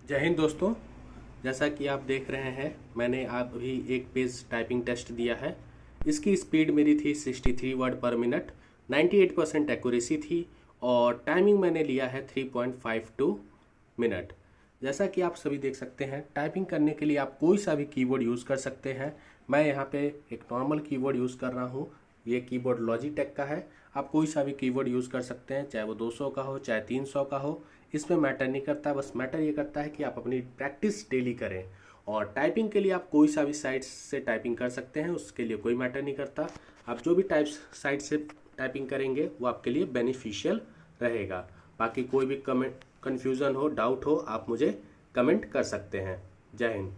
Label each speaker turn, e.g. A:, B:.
A: जय हिंद दोस्तों। जैसा कि आप देख रहे हैं, मैंने अभी एक पेज टाइपिंग टेस्ट दिया है। इसकी स्पीड मेरी थी 63 वर्ड पर मिनट, 98% एक्यूरेसी थी और टाइमिंग मैंने लिया है 3.52 मिनट। जैसा कि आप सभी देख सकते हैं, टाइपिंग करने के लिए आप कोई सा भी कीबोर्ड यूज़ कर सकते हैं। मैं यहाँ पे एक नॉर्मल कीबोर्ड यूज़ कर रहा हूँ। ये कीबोर्ड लॉजिटेक का है। आप कोई सा भी कीबोर्ड यूज़ कर सकते हैं, चाहे वो 200 का हो चाहे 300 का हो। इसमें मैटर नहीं करता, बस मैटर ये करता है कि आप अपनी प्रैक्टिस डेली करें। और टाइपिंग के लिए आप कोई सा भी साइट से टाइपिंग कर सकते हैं, उसके लिए कोई मैटर नहीं करता। आप जो भी साइट से टाइपिंग करेंगे वो आपके लिए बेनिफिशियल रहेगा। बाकी कोई भी कमेंट, कन्फ्यूज़न हो, डाउट हो, आप मुझे कमेंट कर सकते हैं। जय हिंद।